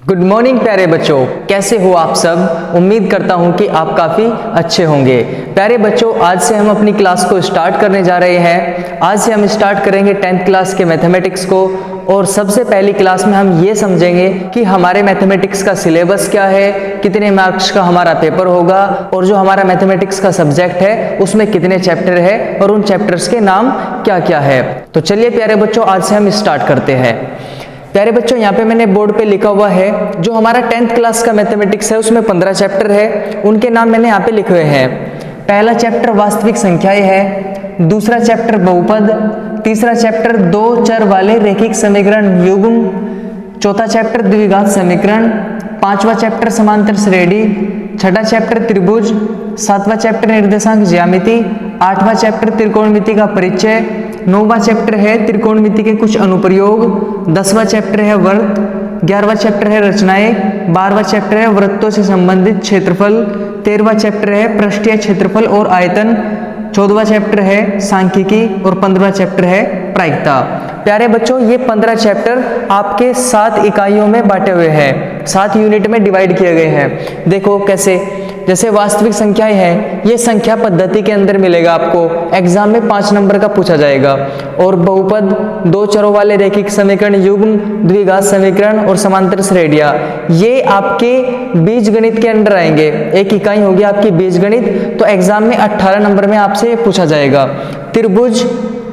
Good morning प्यारे बच्चों, कैसे हो आप सब। उम्मीद करता हूं कि आप काफ़ी अच्छे होंगे। प्यारे बच्चों, आज से हम अपनी क्लास को स्टार्ट करने जा रहे हैं। आज से हम स्टार्ट करेंगे 10th क्लास के मैथमेटिक्स को। और सबसे पहली क्लास में हम ये समझेंगे कि हमारे मैथमेटिक्स का सिलेबस क्या है, कितने मार्क्स का हमारा पेपर होगा, और जो हमारा मैथमेटिक्स का सब्जेक्ट है उसमें कितने चैप्टर है और उन चैप्टर्स के नाम क्या क्या है। तो चलिए प्यारे बच्चों, आज से हम स्टार्ट करते हैं। प्यारे बच्चों, यहाँ पे मैंने बोर्ड पे लिखा हुआ है जो हमारा 10th क्लास का मैथमेटिक्स है, उसमें 15 चैप्टर है। उनके नाम मैंने यहाँ पे लिखे हुए हैं। पहला चैप्टर वास्तविक संख्याएं है, दूसरा चैप्टर बहुपद, तीसरा चैप्टर दो चर वाले रैखिक समीकरण युग्म, चौथा चैप्टर द्विघात समीकरण, पांचवा चैप्टर समांतर श्रेणी, छठा चैप्टर त्रिभुज, सातवां चैप्टर निर्देशांक ज्यामिति, आठवां चैप्टर त्रिकोणमिति का परिचय, नौवां चैप्टर है त्रिकोणमिति के कुछ अनुप्रयोग, 10वां चैप्टर है वर्ग, 11वां चैप्टर है रचनाएं, 12वां चैप्टर है वृत्तों से संबंधित क्षेत्रफल, 13वां चैप्टर है पृष्ठीय क्षेत्रफल और आयतन, 14वां चैप्टर है सांख्यिकी और 15वां चैप्टर है प्रायिकता। प्यारे बच्चों, ये 15 चैप्टर आपके 7 इकाइयों में बांटे हुए हैं, 7 यूनिट में डिवाइड किए गए हैं। देखो कैसे, जैसे वास्तविक संख्याएं हैं, ये संख्या पद्धति के अंदर मिलेगा आपको, एग्जाम में 5 नंबर का पूछा जाएगा। और बहुपद, दो चरों वाले रैखिक समीकरण युग्म, द्विघात समीकरण और समांतर श्रेणियां, ये आपके बीजगणित के अंडर आएंगे। एक इकाई होगी आपकी बीजगणित, तो एग्जाम में 18 नंबर में आपसे पूछा जाएगा। त्रिभुज,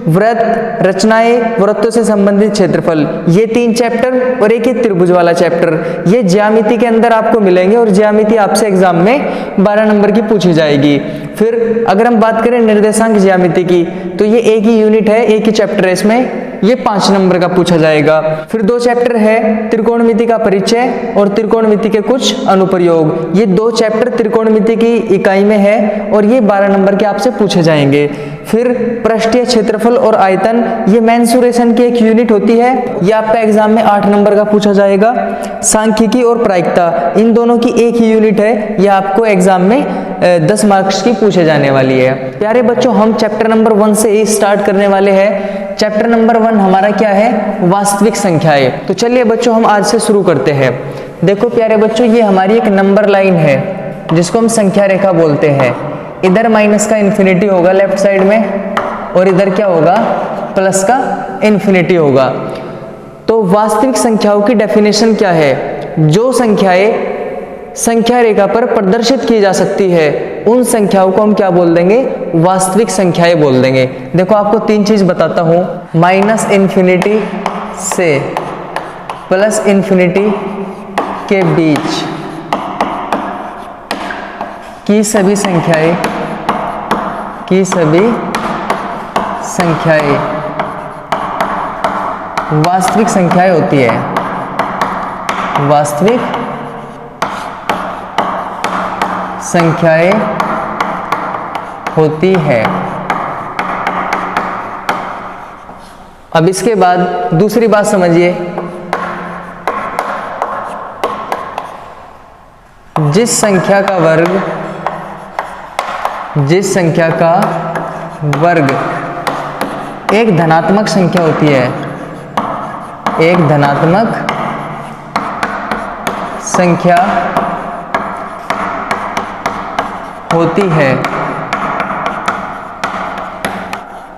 वृत्त, रचनाएं, वृत्तों से संबंधित क्षेत्रफल, ये 3 चैप्टर और एक ही त्रिभुज वाला चैप्टर, ये ज्यामिति के अंदर आपको मिलेंगे और ज्यामिति आपसे एग्जाम में 12 नंबर की पूछी जाएगी। फिर अगर हम बात करें निर्देशांक ज्यामिति की, तो ये एक ही यूनिट है, एक ही चैप्टर है, इसमें ये 5 नंबर का पूछा जाएगा। फिर 2 चैप्टर है त्रिकोणमिति का परिचय और त्रिकोणमिति के कुछ अनुप्रयोग, ये 2 चैप्टर त्रिकोणमिति की इकाई में है और ये 12 नंबर के आपसे पूछे जाएंगे। फिर पृष्ठीय क्षेत्रफल और आयतन, ये मेंसुरेशन की एक यूनिट होती है, ये आपका एग्जाम में 8 नंबर का पूछा जाएगा। सांख्यिकी और प्रायिकता, इन दोनों की एक ही यूनिट है, ये आपको एग्जाम में 10 मार्क्स की पूछे जाने वाली है। प्यारे बच्चों, हम चैप्टर नंबर 1 से ही स्टार्ट करने वाले हैं। चैप्टर नंबर 1 हमारा क्या है, वास्तविक संख्याएं। तो चलिए बच्चों, हम आज से शुरू करते हैं। देखो प्यारे बच्चों, ये हमारी एक नंबर लाइन है जिसको हम संख्या रेखा बोलते हैं। इधर माइनस का इन्फिनिटी होगा लेफ्ट साइड में, और इधर क्या होगा, प्लस का इन्फिनिटी होगा। तो वास्तविक संख्याओं की डेफिनेशन क्या है, जो संख्याएं संख्या रेखा पर प्रदर्शित की जा सकती है, उन संख्याओं को हम क्या बोल देंगे, वास्तविक संख्याएं बोल देंगे। देखो आपको 3 चीज बताता हूं, माइनस इन्फिनिटी से प्लस इन्फिनिटी के बीच की सभी संख्याएं वास्तविक संख्याएं होती है, वास्तविक संख्याएं होती है। अब इसके बाद दूसरी बात समझिए, जिस संख्या का वर्ग एक धनात्मक संख्या होती है, एक धनात्मक संख्या होती है,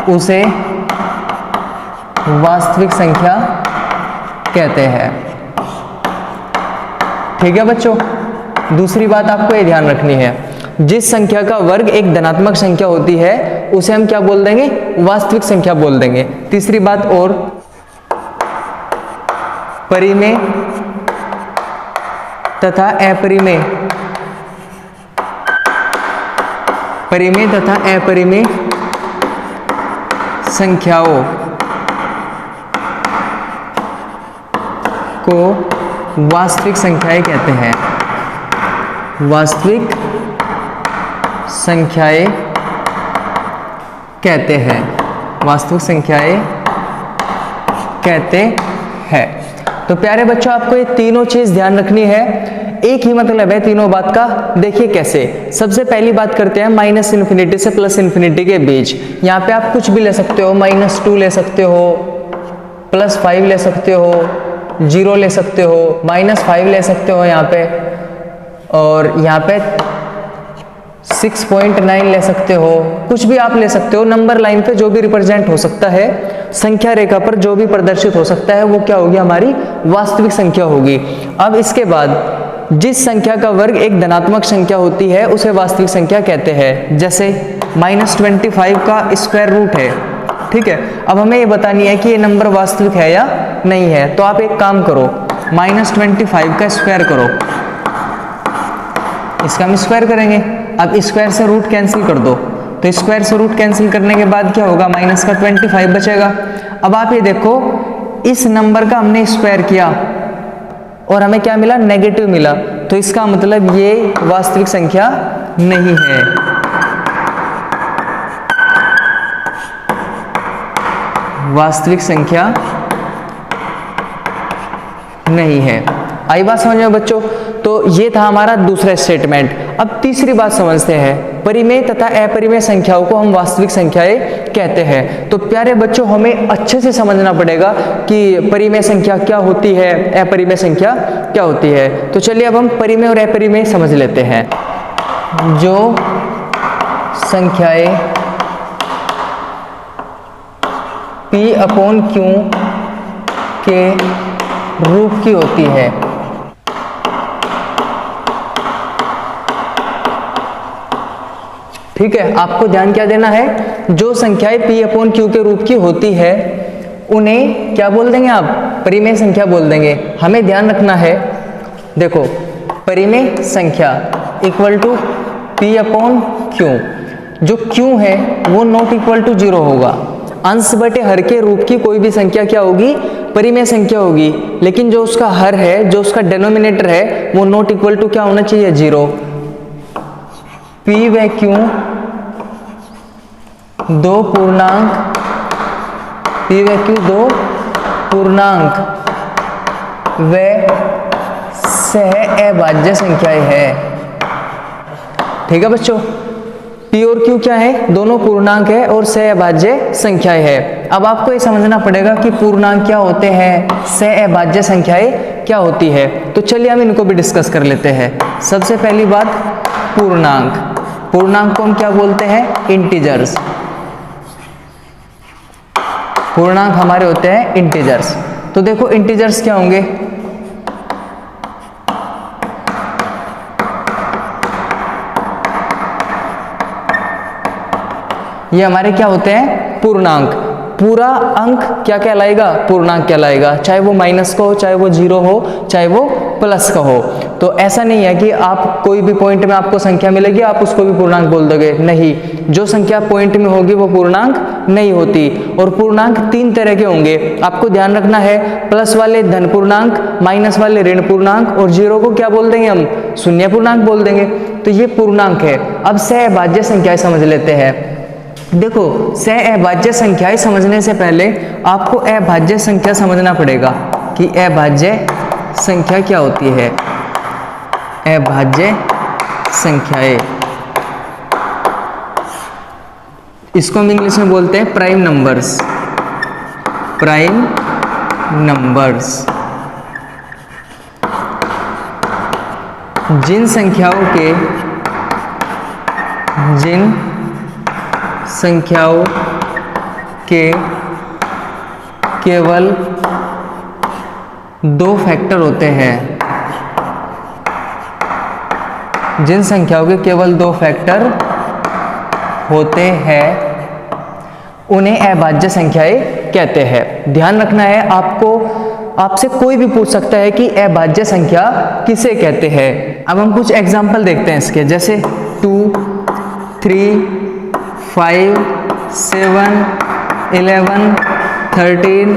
उसे वास्तविक संख्या कहते हैं। ठीक है बच्चों, दूसरी बात आपको ये ध्यान रखनी है, जिस संख्या का वर्ग एक धनात्मक संख्या होती है उसे हम क्या बोल देंगे, वास्तविक संख्या बोल देंगे। तीसरी बात, और परिमेय तथा अपरिमेय, परिमेय तथा अपरिमेय संख्याओं को वास्तविक संख्याएं कहते हैं, वास्तविक संख्याएं कहते हैं, वास्तविक संख्याएं कहते हैं। तो प्यारे बच्चों, आपको ये तीनों चीज ध्यान रखनी है, एक ही मतलब है तीनों बात का। देखिए कैसे, सबसे पहली बात करते हैं माइनस इन्फिनिटी से प्लस इन्फिनिटी के बीच। यहाँ पे आप कुछ भी ले सकते हो, -2 ले सकते हो, +5 ले सकते हो, 0 ले सकते हो, -5 ले सकते हो यहाँ पे, और यहाँ पे 6.9 ले सकते हो, कुछ भी आप ले सकते हो। नंबर लाइन पे जो भी रिप्रेजेंट हो सकता है, संख्या रेखा पर जो भी प्रदर्शित हो सकता है, वो क्या होगी, हमारी वास्तविक संख्या होगी। अब इसके बाद जिस संख्या का वर्ग एक धनात्मक संख्या होती है उसे वास्तविक संख्या कहते हैं। जैसे -25 का स्क्वायर रूट है, ठीक है। अब हमें ये बतानी है कि ये नंबर वास्तविक है या नहीं है। तो आप एक काम करो, -25 का स्क्वायर करो, इसका हम स्क्वायर करेंगे। अब स्क्वायर से रूट कैंसिल कर दो, तो स्क्वायर से रूट कैंसिल करने के बाद क्या होगा, माइनस का 25 बचेगा। अब आप ये देखो, इस नंबर का हमने स्क्वायर किया और हमें क्या मिला, नेगेटिव मिला, तो इसका मतलब ये वास्तविक संख्या नहीं है। वास्तविक संख्या नहीं है। आई बात समझ में बच्चों? तो ये था हमारा दूसरा स्टेटमेंट। अब तीसरी बात समझते हैं, परिमेय तथा अपरिमेय संख्याओं को हम वास्तविक संख्याएं कहते हैं। तो प्यारे बच्चों, हमें अच्छे से समझना पड़ेगा कि परिमेय संख्या क्या होती है, अपरिमेय संख्या क्या होती है। तो चलिए अब हम परिमेय और अपरिमेय समझ लेते हैं। जो संख्याएं P/Q के रूप की होती है, ठीक है। आपको ध्यान क्या देना है, जो संख्याएं P/Q के रूप की होती है उन्हें क्या बोल देंगे आप, परिमेय संख्या बोल देंगे। हमें ध्यान रखना है, देखो परिमेय संख्या इक्वल टू P/Q, जो Q है वो नॉट इक्वल टू 0 होगा। अंश बटे हर के रूप की कोई भी संख्या क्या होगी, परिमेय संख्या होगी। लेकिन जो उसका हर है, जो उसका डेनोमिनेटर है, वो नॉट इक्वल टू क्या होना चाहिए, 0। P/Q दो पूर्णांक, P/Q दो पूर्णांक व सह अभाज्य संख्याएं है, ठीक है बच्चों। P और Q क्या है, दोनों पूर्णांक है और सह अभाज्य संख्याएं है। अब आपको ये समझना पड़ेगा कि पूर्णांक क्या होते हैं, सह अभाज्य संख्याएं क्या होती है। तो चलिए हम इनको भी डिस्कस कर लेते हैं। सबसे पहली बात, पूर्णांक। पूर्णांक को हम क्या बोलते हैं, इंटीजर्स। पूर्णांक हमारे होते हैं इंटीजर्स। तो देखो इंटीजर्स क्या होंगे, ये हमारे क्या होते हैं, पूर्णांक। पूरा अंक क्या कहलाएगा, पूर्णांक कहलाएगा, चाहे वो माइनस का हो, चाहे वो 0 हो, चाहे वो प्लस का हो। तो ऐसा नहीं है कि आप कोई भी पॉइंट में आपको संख्या मिलेगी आप उसको भी पूर्णांक बोल दोगे, नहीं। जो संख्या पॉइंट में होगी वो पूर्णांक नहीं होती। और पूर्णांक 3 तरह के होंगे, आपको ध्यान रखना है। प्लस वाले धन पूर्णांक, माइनस वाले ऋण पूर्णांक, और 0 को क्या बोल देंगे हम, शून्य पूर्णांक बोल देंगे। तो ये पूर्णांक है। अब सहअभाज्य संख्याएं समझ लेते हैं। देखो, सहअभाज्य संख्याएं समझने से पहले आपको अभाज्य संख्या समझना पड़ेगा कि अभाज्य संख्या क्या होती है। अभाज्य संख्याएं, इसको हम इंग्लिश में बोलते हैं प्राइम नंबर्स। प्राइम नंबर्स जिन संख्याओं के केवल 2 फैक्टर होते हैं, जिन संख्याओं के केवल 2 फैक्टर होते हैं उन्हें अभाज्य संख्याएं कहते हैं। ध्यान रखना है, आपसे कोई भी पूछ सकता है कि अभाज्य संख्या किसे कहते हैं। अब हम कुछ एग्जाम्पल देखते हैं इसके, जैसे 2, 3, 5, 7, 11, 13,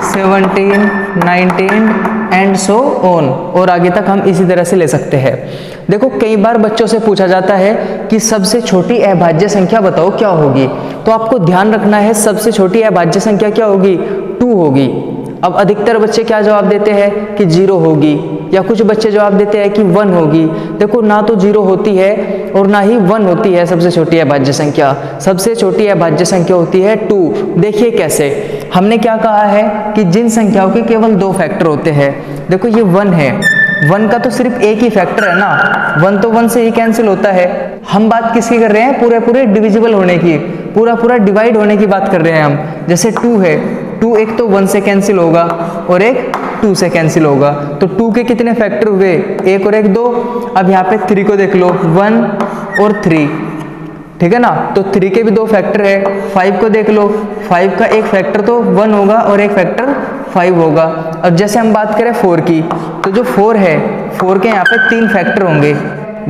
17, 19 एंड सो ऑन, और आगे तक हम इसी तरह से ले सकते हैं। देखो, कई बार बच्चों से पूछा जाता है कि सबसे छोटी अभाज्य संख्या बताओ क्या होगी। तो आपको ध्यान रखना है, सबसे छोटी अभाज्य संख्या क्या होगी, 2 होगी। अब अधिकतर बच्चे क्या जवाब देते हैं कि 0 होगी, या कुछ बच्चे जवाब देते हैं कि 1 होगी। देखो, ना तो 0 होती है और ना ही 1 होती है सबसे छोटी अभाज्य संख्या। सबसे छोटी अभाज्य संख्या होती है 2। देखिए कैसे, हमने क्या कहा है कि जिन संख्याओं के केवल 2 फैक्टर होते हैं, देखो ये 1 है, 1 का तो सिर्फ एक ही फैक्टर है ना, 1 तो 1 से ही कैंसिल होता है। हम बात किसकी कर रहे हैं, पूरे पूरे डिविजिबल होने की, पूरा पूरा डिवाइड होने की बात कर रहे हैं हम। जैसे 2 है, 2 एक तो 1 से कैंसिल होगा और एक 2 से कैंसिल होगा, तो 2 के कितने फैक्टर हुए, 1 और 1 2। अब यहाँ पे 3 को देख लो, 1 और 3, ठीक है ना, तो 3 के भी 2 फैक्टर है। 5 को देख लो, 5 का एक फैक्टर तो 1 होगा और एक फैक्टर 5 होगा। अब जैसे हम बात करें 4 की, तो जो 4 है, 4 के यहाँ पे 3 फैक्टर होंगे,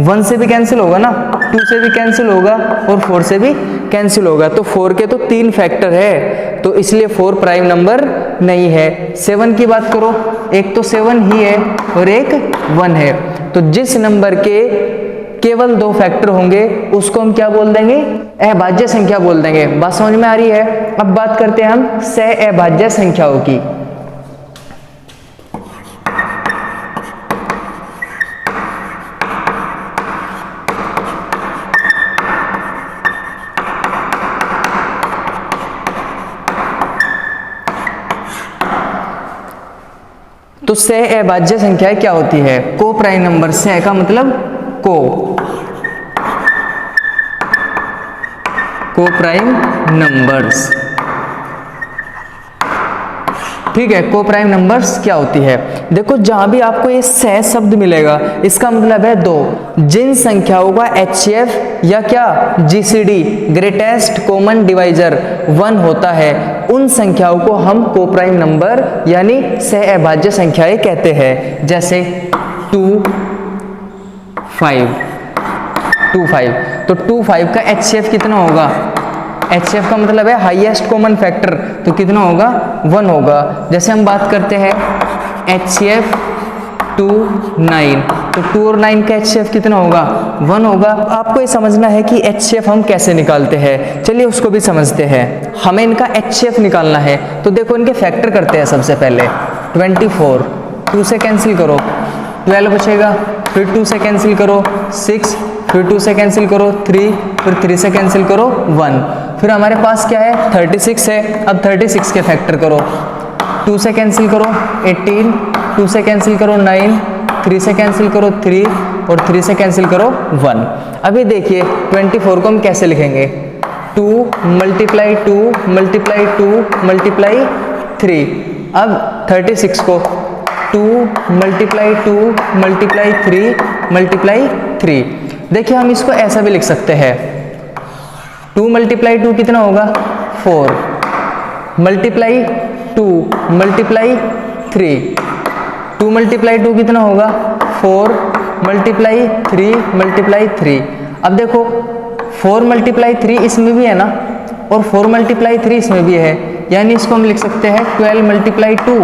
1 से भी कैंसिल होगा ना, 2 से भी कैंसिल होगा और 4 से भी कैंसिल होगा, तो 4 के तो 3 फैक्टर है, तो इसलिए 4 प्राइम नंबर नहीं है। 7 की बात करो, एक तो 7 ही है और एक 1 है, तो जिस नंबर के केवल 2 फैक्टर होंगे उसको हम क्या बोल देंगे, अभाज्य संख्या बोल देंगे। बात समझ में आ रही है। अब बात करते हैं हम सहअभाज्य संख्याओं की। तो सहअभाज्य संख्याएं क्या होती है, को प्राइम नंबर, सह का मतलब को प्राइम नंबर्स, ठीक है। को प्राइम नंबर्स क्या होती है, देखो जहां भी आपको ये सह शब्द मिलेगा इसका मतलब है 2। जिन संख्याओं का HCF या क्या GCD ग्रेटेस्ट कॉमन डिवाइजर 1 होता है, उन संख्याओं को हम को प्राइम नंबर यानी सहअभाज्य संख्याएं कहते हैं। जैसे 2 5, तो 2 5 का HCF कितना होगा, HCF का मतलब है हाईएस्ट कॉमन फैक्टर, तो कितना होगा, 1 होगा। जैसे हम बात करते हैं HCF 2 9, तो 2 और 9 का HCF कितना होगा, 1 होगा। आपको ये समझना है कि HCF हम कैसे निकालते हैं, चलिए उसको भी समझते हैं। हमें इनका HCF निकालना है, तो देखो इनके फैक्टर करते हैं। सबसे पहले 24, 2 से कैंसिल करो 12 बचेगा, फिर 2 से कैंसिल करो 6, फिर 2 से कैंसिल करो 3, फिर 3 से कैंसिल करो 1, फिर हमारे पास क्या है 36 है। अब 36 के फैक्टर करो, 2 से कैंसिल करो 18, 2 से कैंसिल करो 9, 3 से कैंसिल करो 3 और 3 से कैंसिल करो 1। अभी देखिए 24 को हम कैसे लिखेंगे, 2 मल्टीप्लाई 2 मल्टीप्लाई 2 मल्टीप्लाई 3। अब 36 को 2 मल्टीप्लाई 2 मल्टीप्लाई 3 मल्टीप्लाई 3। देखिए हम इसको ऐसा भी लिख सकते हैं, 2 मल्टीप्लाई 2 कितना होगा 4, मल्टीप्लाई 2 मल्टीप्लाई 3, 2 मल्टीप्लाई 2 कितना होगा 4 मल्टीप्लाई 3 मल्टीप्लाई 3। अब देखो 4 मल्टीप्लाई 3 इसमें भी है ना, और 4 मल्टीप्लाई 3 इसमें भी है, यानी इसको हम लिख सकते हैं 12 मल्टीप्लाई 2,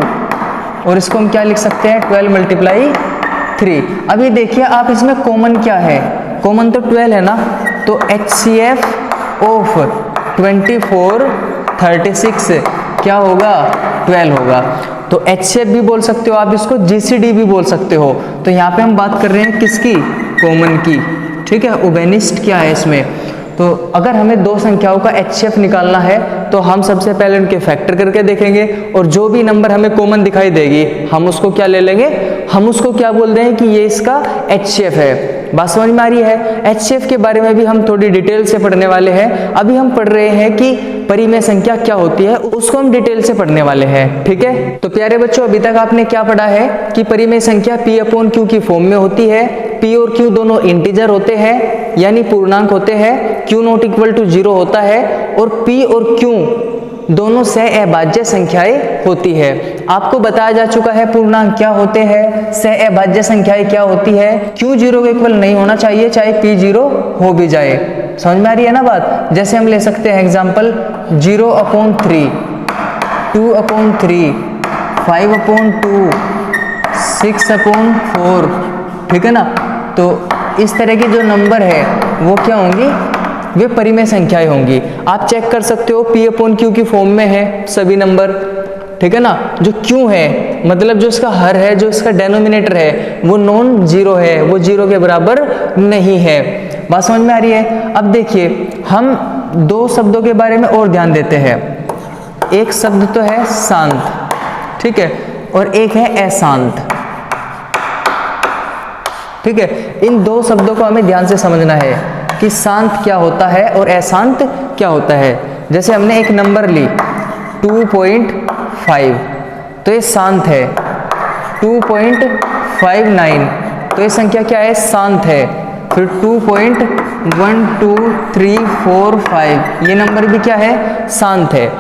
और इसको हम क्या लिख सकते हैं 12 मल्टीप्लाई 3। अभी देखिए आप इसमें कॉमन क्या है, कॉमन तो 12 है ना, तो HCF ऑफ 24 36 क्या होगा 12 होगा। तो HCF भी बोल सकते हो आप, इसको GCD भी बोल सकते हो। तो यहाँ पे हम बात कर रहे हैं किसकी, कॉमन की, ठीक है। उबेनिस्ट क्या है इसमें, तो अगर हमें 2 संख्याओं का HCF निकालना है तो हम सबसे पहले उनके फैक्टर करके देखेंगे, और जो भी नंबर हमें कॉमन दिखाई देगी हम उसको क्या ले लेंगे, हम उसको क्या बोल रहे हैं कि ये इसका HCF है। बात समझ में आ रही है। HCF के बारे में भी हम थोड़ी डिटेल से पढ़ने वाले हैं। अभी हम पढ़ रहे हैं कि परिमेय संख्या क्या होती है, उसको हम डिटेल से पढ़ने वाले हैं, ठीक है। तो प्यारे बच्चों अभी तक आपने क्या पढ़ा है कि परिमेय संख्या P/Q की फॉर्म में होती है। P और Q दोनों इंटीजर होते हैं यानी पूर्णांक होते हैं, Q नॉट इक्वल टू 0 होता है, और P और Q दोनों सहअभाज्य संख्याएं होती है। आपको बताया जा चुका है पूर्णांक क्या होते हैं, सहअभाज्य संख्याएं क्या होती है। Q 0 के इक्वल नहीं होना चाहिए, चाहे P 0 हो भी जाए। समझ में आ रही है ना बात। जैसे हम ले सकते हैं एग्जांपल 0/3, 2/3, 5/2, 6/4, ठीक है ना। तो इस तरह के जो नंबर है वो क्या होंगी, वे परिमेय संख्याएं होंगी। आप चेक कर सकते हो P/Q की फॉर्म में है सभी नंबर, ठीक है ना। जो Q है मतलब जो इसका हर है, जो इसका डेनोमिनेटर है वो नॉन जीरो है, वो 0 के बराबर नहीं है। बात समझ में आ रही है। अब देखिए हम 2 शब्दों के बारे में और ध्यान देते हैं। एक शब्द तो है शांत, ठीक है, और एक है अशांत, ठीक है। इन दो शब्दों को हमें ध्यान से समझना है कि शांत क्या होता है और अशांत क्या होता है। जैसे हमने एक नंबर ली 2.5, तो ये शांत है। 2.59, तो ये संख्या क्या है, शांत है। फिर 2.1234 ये नंबर भी क्या है, शांत है।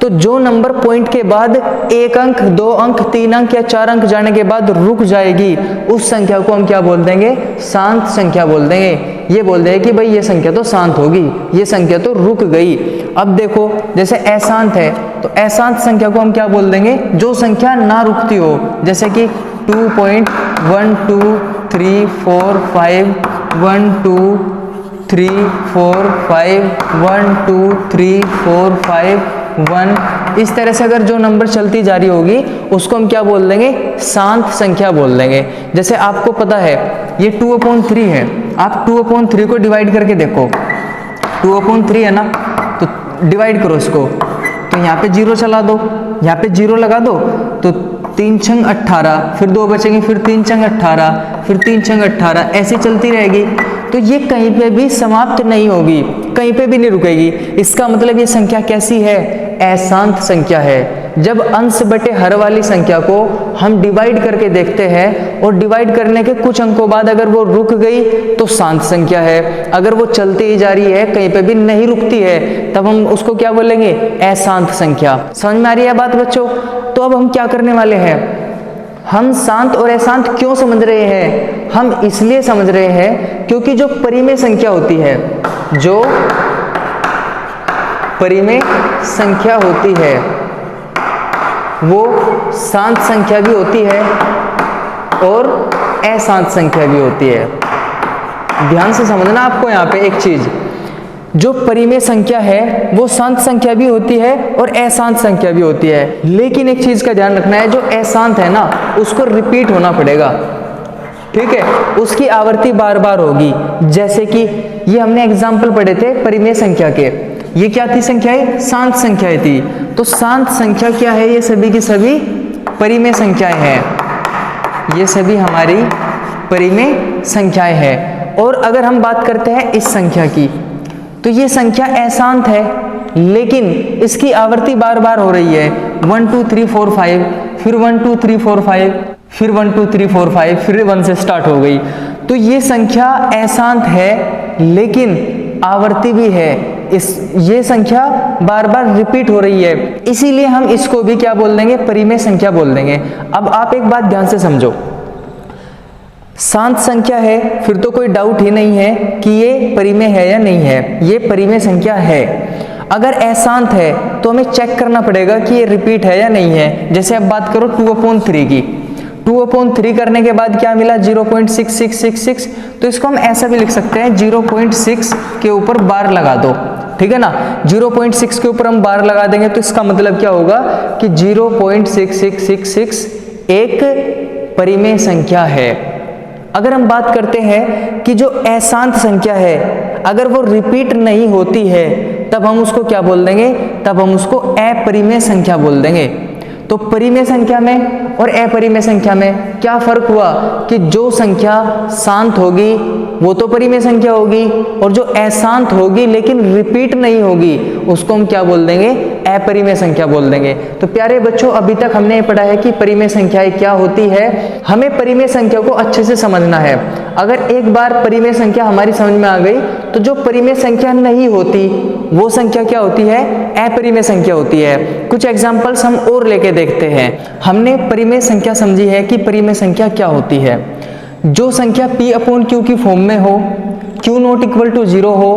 तो जो नंबर पॉइंट के बाद एक अंक, दो अंक, तीन अंक या चार अंक जाने के बाद रुक जाएगी, उस संख्या को हम क्या बोल देंगे, शांत संख्या बोल देंगे। ये बोल देंगे कि भाई ये संख्या तो शांत होगी, ये संख्या तो रुक गई। अब देखो जैसे अशांत है, तो अशांत संख्या को हम क्या बोल देंगे, जो संख्या ना रुकती हो, जैसे कि 2.1234 1 2 3 4 5 1 2 3 4 5 1, इस तरह से अगर जो नंबर चलती जा रही होगी उसको हम क्या बोल देंगे, शांत संख्या बोल देंगे। जैसे आपको पता है ये 2/3 है, आप 2/3 को डिवाइड करके देखो, 2/3 है ना, तो डिवाइड करो इसको, तो यहाँ पे 0 चला दो, यहाँ पे 0 लगा दो, तो 3 छंग 18, फिर 2 बचेंगे, फिर 3 छंग 18, फिर 3 छंग 18, ऐसी चलती रहेगी। तो ये कहीं पे भी समाप्त नहीं होगी, कहीं पे भी नहीं रुकेगी। इसका मतलब ये संख्या कैसी है, अशांत संख्या है। जब अंश बटे हर वाली संख्या को हम डिवाइड करके देखते हैं और डिवाइड करने के कुछ अंकों बाद अगर वो रुक गई तो शांत संख्या है। अगर वो चलती ही जा रही है, कहीं पे भी नहीं रुकती है, तब हम उसको क्या बोलेंगे, अशांत संख्या। समझ में आ रही है बात बच्चों? तो अब हम क्या करने वाले हैं, हम शांत और अशांत क्यों समझ रहे हैं, हम इसलिए समझ रहे हैं क्योंकि जो परिमेय संख्या होती है, जो परिमेय संख्या होती है वो शांत संख्या भी होती है और अशांत संख्या भी होती है। ध्यान से समझना आपको यहाँ पे एक चीज, जो परिमेय संख्या है वो शांत संख्या भी होती है और अशांत संख्या भी होती है। लेकिन एक चीज का ध्यान रखना है, जो अशांत है ना उसको रिपीट होना पड़ेगा, ठीक है, उसकी आवृत्ति बार बार होगी। जैसे कि ये हमने एग्जाम्पल पढ़े थे परिमेय संख्या के, ये क्या थी संख्याएं, शांत संख्याएं थी। तो शांत संख्या क्या है, ये सभी की सभी परिमेय संख्याएं हैं, ये सभी हमारी परिमेय संख्याएं हैं। और अगर हम बात करते हैं इस संख्या की, तो ये संख्या अशांत है लेकिन इसकी आवृत्ति बार बार हो रही है, 1 2 3 4 5, फिर 1 2 3 4 5, फिर 1 2 3 4 5, फिर 1 से स्टार्ट हो गई। तो ये संख्या अशांत है लेकिन आवृत्ति भी है, ये संख्या बार बार रिपीट हो रही है, इसीलिए हम इसको भी क्या बोल देंगे, परिमेय संख्या बोल देंगे। अब आप एक बात ध्यान से समझो, शांत संख्या है फिर तो कोई डाउट ही नहीं है कि ये परिमेय है या नहीं है, ये परिमेय संख्या है। अगर अशांत है तो हमें चेक करना पड़ेगा कि ये रिपीट है या नहीं है। जैसे अब बात करो 2/3 की, 2/3 करने के बाद क्या मिला, 0.6666, तो इसको हम ऐसा भी लिख सकते हैं, 0.6 के ऊपर बार लगा दो, ठीक है ना। 0.6 के ऊपर हम बार लगा देंगे तो इसका मतलब क्या होगा कि 0.6666 एक परिमेय संख्या है। अगर हम बात करते हैं कि जो अशांत संख्या है अगर वो रिपीट नहीं होती है तब हम उसको क्या बोल देंगे, तब हम उसको अपरिमेय संख्या बोल देंगे। तो परिमेय संख्या में और अपरिमेय संख्या में क्या फर्क हुआ कि जो संख्या शांत होगी वो तो परिमेय संख्या होगी और जो अशांत होगी लेकिन रिपीट नहीं होगी उसको हम क्या बोल देंगे, अपरिमेय संख्या बोल देंगे। तो प्यारे बच्चों अभी तक हमने ये पढ़ा है कि परिमेय संख्याएं क्या होती है। हमें परिमेय संख्या को अच्छे से समझना है। अगर एक बार परिमेय संख्या हमारी समझ में आ गई तो जो परिमेय संख्या नहीं होती वो संख्या क्या होती है, अपरिमेय संख्या होती है। कुछ एग्जाम्पल्स हम और लेके देखते हैं। हमने परिमेय संख्या समझी है कि परिमेय संख्या क्या होती है, जो संख्या P/Q की फॉर्म में हो, Q नॉट इक्वल टू 0 हो,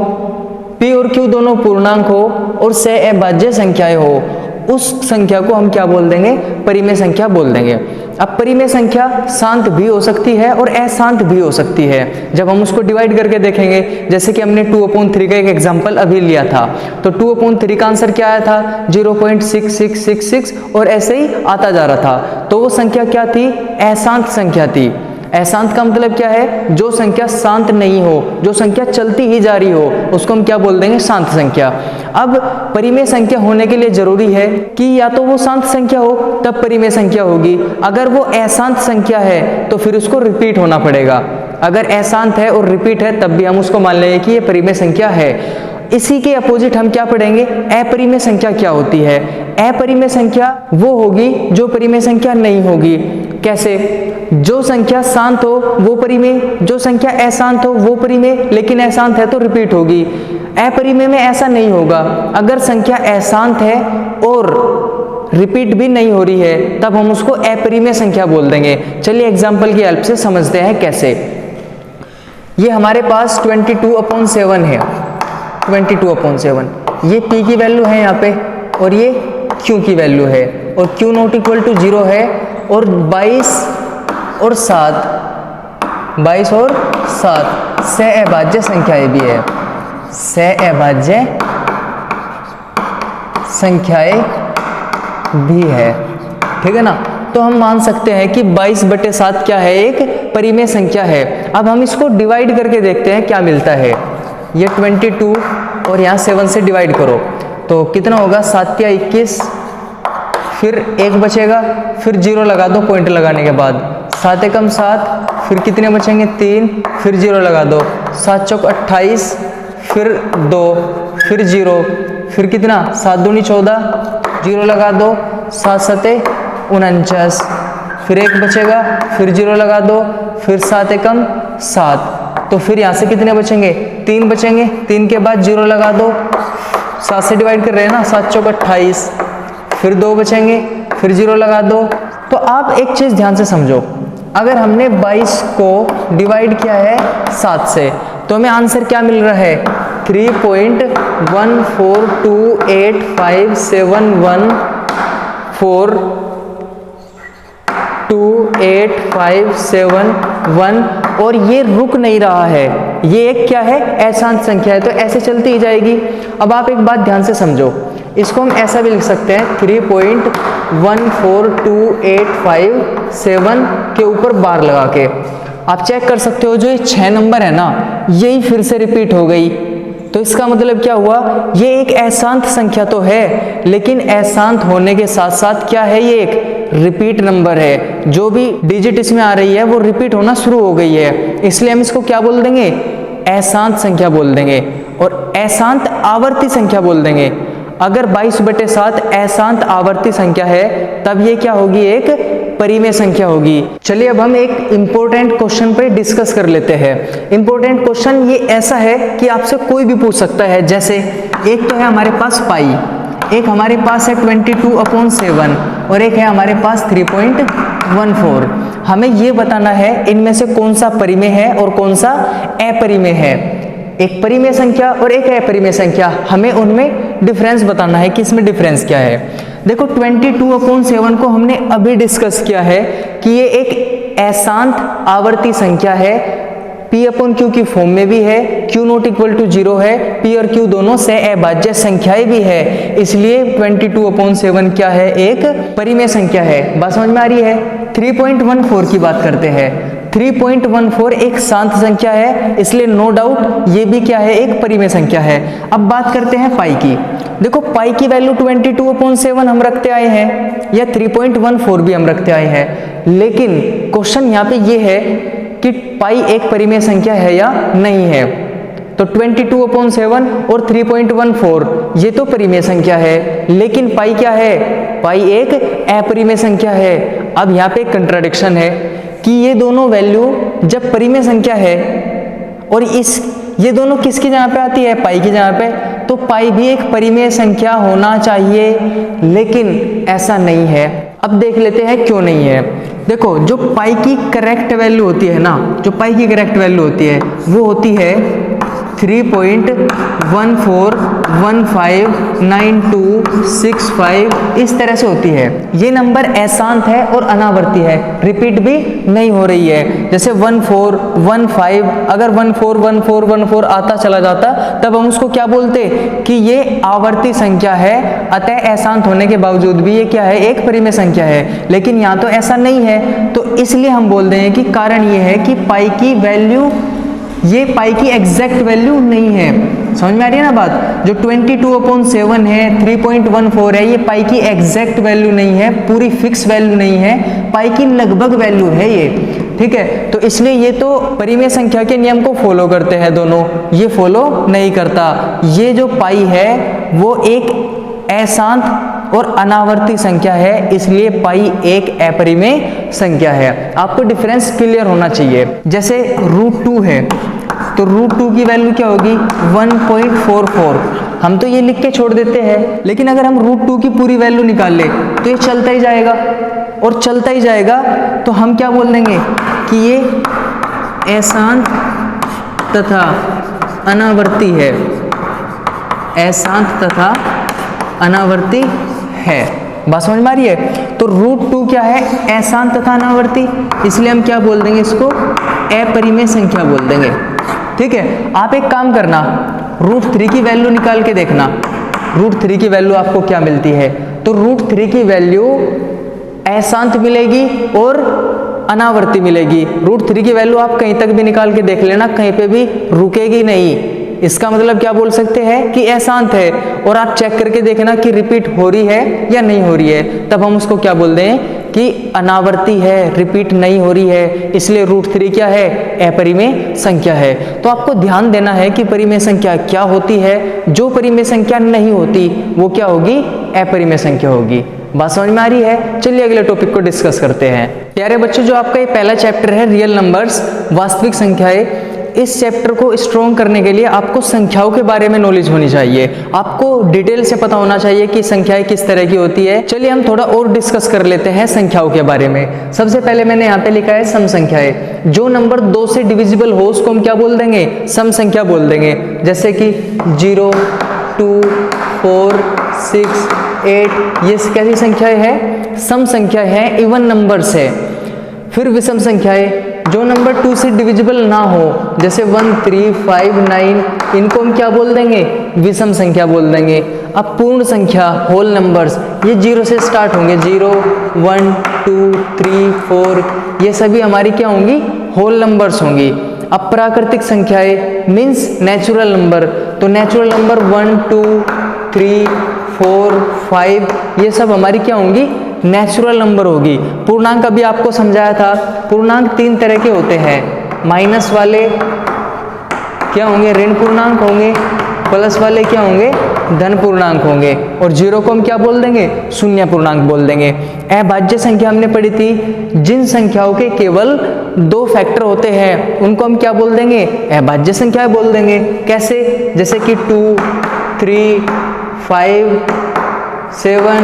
P और Q दोनों पूर्णांक हो और से अभाज्य संख्याएं हो, उस संख्या को हम क्या बोल देंगे, परिमेय संख्या बोल देंगे। अब परिमेय संख्या शांत भी हो सकती है और अशांत भी हो सकती है। जब हम उसको डिवाइड करके देखेंगे, जैसे कि हमने 2/3 का एक एग्जांपल अभी लिया था, तो 2/3 का आंसर क्या आया था, 0.6666 और ऐसे ही आता जा रहा था। तो वो संख्या क्या थी, अशांत संख्या थी। अशांत का मतलब क्या है? जो संख्या शांत नहीं हो, जो संख्या चलती ही जा रही हो, उसको हम क्या बोल देंगे? शांत संख्या। अब परिमेय संख्या होने के लिए जरूरी है कि या तो वो शांत संख्या हो तब परिमेय संख्या होगी, अगर वो अशांत संख्या है तो फिर उसको रिपीट होना पड़ेगा। अगर अशांत है और रिपीट है तब भी हम उसको मान लेंगे कि ये परिमेय संख्या है। इसी के अपोजिट हम क्या पढ़ेंगे? अपरिमेय संख्या क्या होती है? अपरिमेय संख्या वो होगी जो परिमेय संख्या नहीं होगी। कैसे? जो संख्या शांत हो वो परिमेय, जो संख्या अशांत हो वो परिमेय, लेकिन अशांत है तो रिपीट होगी। अपरिमेय में ऐसा नहीं होगा, अगर संख्या अशांत है और रिपीट भी नहीं हो रही है तब हम उसको अपरिमेय संख्या बोल देंगे। चलिए एग्जाम्पल की हेल्प से समझते हैं कैसे। ये हमारे पास 22/7 है, 22/7 ये p की वैल्यू है यहाँ पे और ये q की वैल्यू है, और q नॉट इक्वल टू 0 है, और 22 और 7 सहअभाज्य संख्याएं भी है, सहअभाज्य संख्याएं भी है, ठीक है ना। तो हम मान सकते हैं कि 22/7 क्या है? एक परिमेय संख्या है। अब हम इसको डिवाइड करके देखते हैं क्या मिलता है। ये 22 और यहाँ 7 से डिवाइड करो तो कितना होगा? 7 या 21, फिर 1 बचेगा, फिर 0 लगा दो पॉइंट लगाने के बाद, 7 एकम 7, फिर कितने बचेंगे? 3, फिर 0 लगा दो, 7 चौक 28, फिर 2, फिर 0, फिर कितना? 7 दूनी 14, 0 लगा दो, 7 सते 49, फिर 1 बचेगा, फिर 0 लगा दो, फिर 7 एकम 7, तो फिर यहाँ से कितने बचेंगे? 3 बचेंगे, 3 के बाद 0 लगा दो, 7 से डिवाइड कर रहे हैं ना, 7 चौक 28, फिर 2 बचेंगे, फिर 0 लगा दो। तो आप एक चीज ध्यान से समझो, अगर हमने 22 को डिवाइड किया है 7 से तो हमें आंसर क्या मिल रहा है? 3.1428571 और ये रुक नहीं रहा है, ये एक क्या है? अशांत संख्या है, तो ऐसे चलती ही जाएगी। अब आप एक बात ध्यान से समझो, इसको हम ऐसा भी लिख सकते हैं 3.1428571 के ऊपर बार लगा के। आप चेक कर सकते हो जो ये 6 नंबर है ना, यही फिर से रिपीट हो गई, तो इसका मतलब क्या हुआ? ये एक अशांत संख्या तो है, लेकिन अशांत होने के साथ साथ क्या है? ये एक रिपीट नंबर है, जो भी डिजिट इसमें आ रही है वो रिपीट होना शुरू हो गई है, इसलिए हम इसको क्या बोल देंगे? अशांत संख्या बोल देंगे, और अशांत आवर्ती संख्या बोल देंगे। अगर 22/7 अशांत आवर्ती संख्या है तब ये क्या होगी? एक परिमेय संख्या होगी। चलिए अब हम एक इंपॉर्टेंट क्वेश्चन पे डिस्कस कर लेते हैं। इंपॉर्टेंट क्वेश्चन ये ऐसा है कि आपसे कोई भी पूछ सकता है, जैसे एक तो है हमारे पास पाई, एक हमारे पास है 22/7 और एक है हमारे पास 3.14। हमें ये बताना है इनमें से कौन सा परिमेय है और कौन सा अपरिमेय है। एक परिमेय संख्या और एक अपरिमेय संख्या, हमें उनमें डिफरेंस बताना है कि इसमें डिफरेंस क्या है। देखो 22/7 को हमने अभी डिस्कस किया है कि ये एक अशांत आवर्ती संख्या है, p/q की फॉर्म में भी है, q नॉट इक्वल टू 0 है, p और q दोनों सहअभाज्य संख्याएं भी है, इसलिए 22/7 क्या है? एक परिमेय संख्या है। बात समझ में आ रही है। 3.14 की बात करते हैं। 3.14 एक शांत संख्या है, इसलिए नो डाउट ये भी क्या है? एक परिमेय संख्या है। अब बात करते हैं पाई की। देखो पाई की वैल्यू 22/7 हम रखते आए हैं, या 3.14 भी हम रखते आए हैं, लेकिन क्वेश्चन यहाँ पे ये है कि पाई एक परिमेय संख्या है या नहीं है। तो 22/7 और 3.14 ये तो परिमेय संख्या है, लेकिन पाई क्या है? पाई एक अपरिमेय संख्या है। अब यहाँ पे एक कंट्राडिक्शन है कि ये दोनों वैल्यू जब परिमेय संख्या है और ये दोनों किसकी जगह पे आती है? पाई की जगह पे, तो पाई भी एक परिमेय संख्या होना चाहिए, लेकिन ऐसा नहीं है। अब देख लेते हैं क्यों नहीं है। देखो जो पाई की करेक्ट वैल्यू होती है ना, जो पाई की करेक्ट वैल्यू होती है वो होती है 3.14 159265 इस तरह से होती है। ये नंबर अशांत है और अनावर्ती है, रिपीट भी नहीं हो रही है। जैसे 1415, अगर 141414 आता चला जाता तब हम उसको क्या बोलते कि ये आवर्ती संख्या है, अतः अशांत होने के बावजूद भी ये क्या है, एक परिमेय संख्या है। लेकिन यहाँ तो ऐसा नहीं है, तो इसलिए हम बोल रहे हैं कि कारण ये है कि पाई की वैल्यू, ये पाई की एग्जैक्ट वैल्यू नहीं है। समझ में आ रही है ना बात? जो 22/7 है, 3.14 है, ये पाई की एग्जैक्ट वैल्यू नहीं है, पूरी फिक्स वैल्यू नहीं है, पाई की लगभग वैल्यू है ये। ठीक है, तो इसलिए ये तो परिमेय संख्या के नियम को फॉलो करते हैं दोनों, ये फॉलो नहीं करता। ये जो पाई है वो एक अशांत और अनावर्ती संख्या है, इसलिए पाई एक अपरिमेय संख्या है। आपको डिफरेंस क्लियर होना चाहिए। जैसे √2 है, तो √2 की वैल्यू क्या होगी, 1.44। हम तो ये लिख के छोड़ देते हैं, लेकिन अगर हम √2 की पूरी वैल्यू निकाल ले तो ये चलता ही जाएगा और चलता ही जाएगा, तो हम क्या बोल देंगे कि ये अशांत तथा अनावर्ती है, अशांत तथा अनावर्ती है। बात समझ में आ रही है? तो √2 क्या है, अशांत तथा अनावर्ती, इसलिए हम क्या बोल देंगे, इसको अपरिमेय संख्या बोल देंगे। ठीक है, आप एक काम करना, √3 की वैल्यू निकाल के देखना, √3 की वैल्यू आपको क्या मिलती है। तो √3 की वैल्यू अशांत मिलेगी और अनावर्ती मिलेगी। √3 की वैल्यू आप कहीं तक भी निकाल के देख लेना, कहीं पे भी रुकेगी नहीं। इसका मतलब क्या बोल सकते हैं कि अशांत है, और आप चेक करके देखना कि रिपीट हो रही है या नहीं हो रही है, तब हम उसको क्या बोल दें कि अनावर्ती है, रिपीट नहीं हो रही है, इसलिए √3 क्या है, अपरिमेय संख्या है। तो आपको ध्यान देना है कि परिमेय संख्या क्या होती है, जो परिमेय संख्या नहीं होती वो क्या होगी, अपरिमेय संख्या होगी। बात समझ में आ रही है? चलिए अगले टॉपिक को डिस्कस करते हैं। प्यारे बच्चों, जो आपका ये पहला चैप्टर है रियल नंबर्स, वास्तविक संख्याएं, इस चैप्टर को स्ट्रॉन्ग करने के लिए आपको संख्याओं के बारे में नॉलेज होनी चाहिए, आपको डिटेल से पता होना चाहिए कि संख्याएं किस तरह की होती है। चलिए हम थोड़ा और डिस्कस कर लेते हैं संख्याओं के बारे में। सबसे पहले मैंने यहाँ पे लिखा है सम संख्याएं। जो नंबर 2 से डिविजिबल हो उसको हम क्या बोल देंगे, सम संख्या बोल देंगे। जैसे कि 0, 2, 4, 6, 8, ये कैसी संख्याएं हैं, सम संख्या है, इवन नंबर्स है। फिर विषम संख्याएं, जो नंबर 2 से डिविजिबल ना हो, जैसे 1, 3, 5, 9, इनको हम क्या बोल देंगे, विषम संख्या बोल देंगे। अब पूर्ण संख्या, होल नंबर्स, ये 0 से स्टार्ट होंगे, 0, 1, 2, 3, 4, ये सभी हमारी क्या होंगी, होल नंबर्स होंगी। अब प्राकृतिक संख्याएं मीन्स नेचुरल नंबर, तो नेचुरल नंबर 1, 2, 3, 4, 5, ये सब हमारी क्या होंगी, नेचुरल नंबर होगी। पूर्णांक अभी आपको समझाया था, पूर्णांक 3 तरह के होते हैं, माइनस वाले क्या होंगे, ऋण पूर्णांक होंगे, प्लस वाले क्या होंगे, धन पूर्णांक होंगे, और 0 को हम क्या बोल देंगे, शून्य पूर्णांक बोल देंगे। अभाज्य संख्या हमने पढ़ी थी, जिन संख्याओं के केवल 2 फैक्टर होते हैं उनको हम क्या बोल देंगे, अभाज्य संख्या बोल देंगे। कैसे, जैसे कि 2, 3, 5, 7,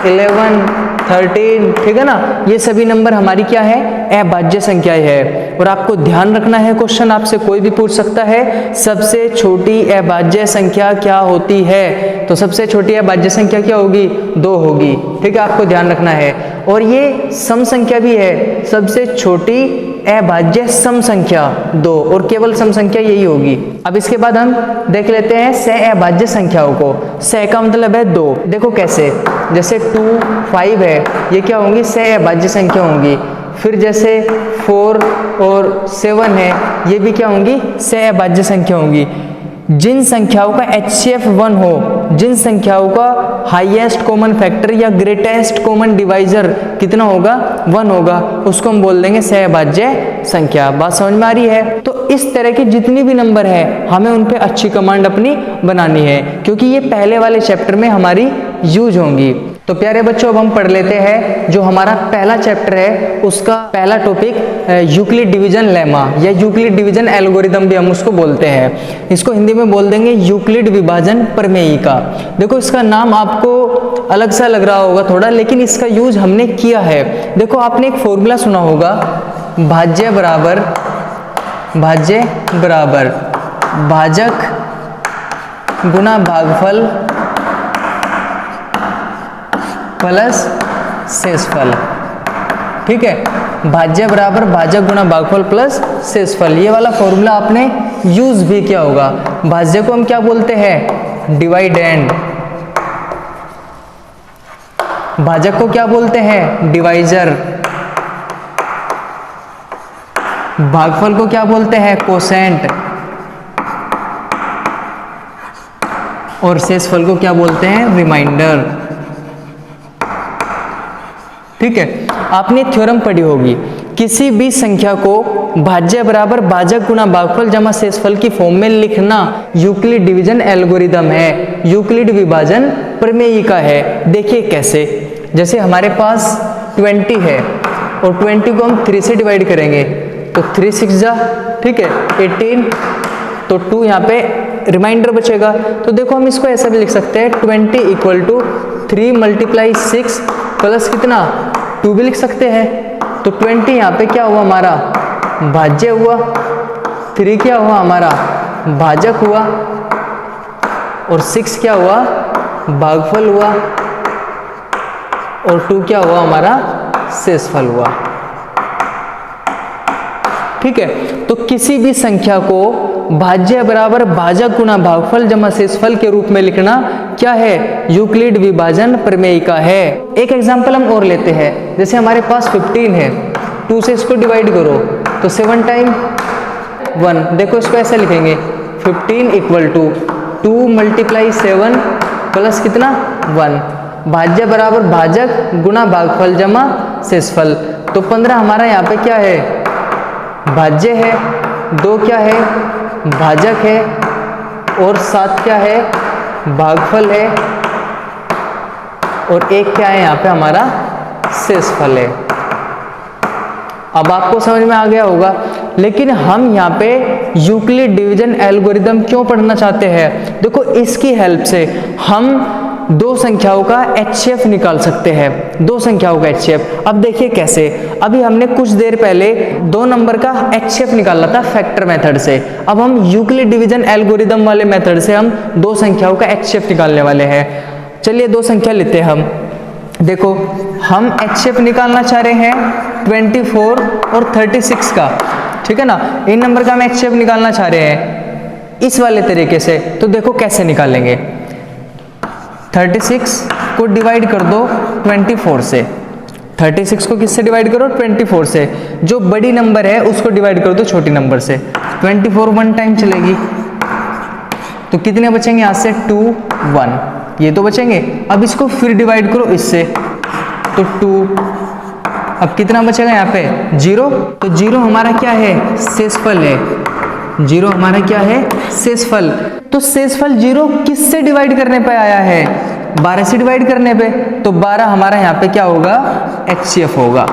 11, 13, ठीक है ना, ये सभी नंबर हमारी क्या है, अभाज्य संख्याएं है। और आपको ध्यान रखना है, क्वेश्चन आपसे कोई भी पूछ सकता है, सबसे छोटी अभाज्य संख्या क्या होती है, तो सबसे छोटी अभाज्य संख्या क्या होगी, 2 होगी। ठीक है, आपको ध्यान रखना है। और ये सम संख्या भी है, सबसे छोटी अभाज्य सम संख्या 2, और केवल सम संख्या यही होगी। अब इसके बाद हम देख लेते हैं सहअभाज्य संख्याओं को। सह का मतलब है 2। देखो कैसे, जैसे 2, 5 है, ये क्या होंगी, सहअभाज्य संख्या होंगी। फिर जैसे 4 और 7 है, ये भी क्या होंगी, सहअभाज्य संख्या होंगी। जिन संख्याओं का HCF 1 हो, जिन संख्याओं का हाईएस्ट कॉमन फैक्टर या ग्रेटेस्ट कॉमन डिवाइजर कितना होगा, 1 होगा, उसको हम बोल देंगे सहअभाज्य संख्या। बात समझ में आ रही है? तो इस तरह के जितनी भी नंबर है, हमें उन पे अच्छी कमांड अपनी बनानी है, क्योंकि ये पहले वाले चैप्टर में हमारी यूज होंगी। तो प्यारे बच्चों, अब हम पढ़ लेते हैं जो हमारा पहला चैप्टर है, उसका पहला टॉपिक यूक्लिड डिवीजन लेमा या यूक्लिड डिवीजन एल्गोरिदम भी हम उसको बोलते हैं। इसको हिंदी में बोल देंगे यूक्लिड विभाजन प्रमेयिका। देखो, इसका नाम आपको अलग सा लग रहा होगा थोड़ा, लेकिन इसका यूज हमने किया है। देखो, आपने एक फॉर्मूला सुना होगा, भाज्य बराबर भाजक गुना भागफल प्लस शेषफल। ठीक है, भाज्य बराबर भाजक गुना भागफल प्लस शेषफल। ये वाला फॉर्मूला आपने यूज भी किया होगा। भाज्य को हम क्या बोलते हैं? डिवाइडेंड। भाजक को क्या बोलते हैं? डिवाइजर। भागफल को क्या बोलते हैं? कोसेंट। और शेषफल को क्या बोलते हैं? रिमाइंडर। ठीक है, आपने थ्योरम पढ़ी होगी, किसी भी संख्या को भाज्य बराबर भाजक गुना भागफल जमा शेषफल की फॉर्म में लिखना यूक्लिड डिवीजन एल्गोरिदम है, यूक्लिड विभाजन प्रमेय का है। देखिए कैसे, जैसे हमारे पास 20 है और 20 को हम 3 से डिवाइड करेंगे तो 3 6 जा, ठीक है, 18, तो 2 यहाँ पे रिमाइंडर बचेगा। तो देखो हम इसको ऐसा भी लिख सकते हैं, 20 इक्वल टू 3 मल्टीप्लाई 6 प्लस कितना 2 भी लिख सकते हैं। तो 20 यहाँ पे क्या हुआ? हमारा भाज्य हुआ, 3 क्या हुआ? हमारा भाजक हुआ, और 6 क्या हुआ? भागफल हुआ, और 2 क्या हुआ? हमारा शेषफल हुआ। ठीक है, तो किसी भी संख्या को भाज्य बराबर भाजक गुना भागफल जमा शेषफल के रूप में लिखना क्या है? यूक्लिड विभाजन प्रमेय का है। एक एग्जांपल हम और लेते हैं, जैसे हमारे पास 15 है, 2 से इसको डिवाइड करो तो 7 टाइम 1। देखो इसको ऐसे लिखेंगे, 15 इक्वल टू 2 मल्टीप्लाई 7 प्लस कितना 1। भाज्य बराबर भाजक गुना भागफल जमा शेषफल। तो 15 हमारा यहाँ पे क्या है? भाज्य है, 2 क्या है? भाजक है, और 7 क्या है? भागफल है, और 1 क्या है? यहाँ पे हमारा शेषफल है। अब आपको समझ में आ गया होगा, लेकिन हम यहाँ पे यूक्लिड डिवीजन एल्गोरिदम क्यों पढ़ना चाहते हैं? देखो इसकी हेल्प से हम दो संख्याओं का HCF निकाल सकते हैं, दो संख्याओं का HCF। अब देखिए कैसे, अभी हमने कुछ देर पहले 2 नंबर का HCF निकाला था फैक्टर मेथड से। अब हम यूक्लिड डिवीजन एल्गोरिदम वाले मेथड से हम दो संख्याओं का HCF निकालने वाले हैं। चलिए दो संख्या लेते हैं हम। देखो हम HCF निकालना चाह रहे हैं 24 और 36 का, ठीक है ना। इन नंबर का हम HCF निकालना चाह रहे हैं इस वाले तरीके से। तो देखो कैसे निकालेंगे, 36 को डिवाइड कर दो 24 से। 36 को किससे डिवाइड करो? 24 से। जो बड़ी नंबर है उसको डिवाइड कर दो छोटी नंबर से। 24 1 टाइम चलेगी, तो कितने बचेंगे यहाँ से? 2 1, ये तो बचेंगे। अब इसको फिर डिवाइड करो इससे, तो 2। अब कितना बचेगा यहाँ पे? 0। तो 0 हमारा क्या है? शेषफल है। 0 हमारा क्या है? शेषफल। तो शेषफल 0 किससे डिवाइड करने पे आया है? 12 से डिवाइड करने पे। तो 12 हमारा यहाँ पे क्या होगा? HCF होगा।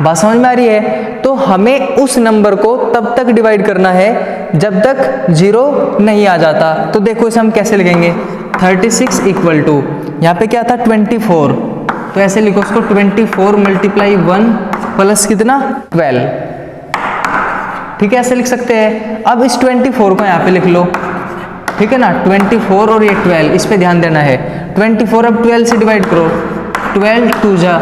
बात समझ में आ रही है? तो हमें उस नंबर को तब तक डिवाइड करना है जब तक 0 नहीं आ जाता। तो देखो इसे हम कैसे लिखेंगे, 36 इक्वल टू, यहाँ पे क्या था? 24। तो ऐसे लिखो उसको, 24 मल्टीप्लाई 1 प्लस कितना? 12। ठीक है, ऐसे लिख सकते हैं। अब इस 24 को यहाँ पे लिख लो, ठीक है ना। 24 और ये 12, इस पे ध्यान देना है। 24 अब 12 से डिवाइड करो, 12 2 जा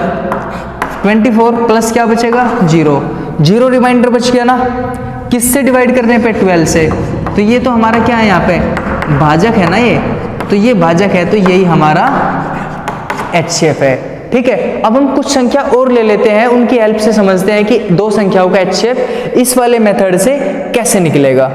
24 प्लस क्या बचेगा? 0। 0 रिमाइंडर बच गया ना, किससे डिवाइड करने पे? 12 से। तो ये तो हमारा क्या है यहाँ पे? भाजक है ना ये, तो ये भाजक है, तो यही हमारा HCF है। ठीक है, अब हम कुछ संख्या और ले लेते हैं, उनकी हेल्प से समझते हैं कि दो संख्याओं का HCF इस वाले मेथड से कैसे निकलेगा।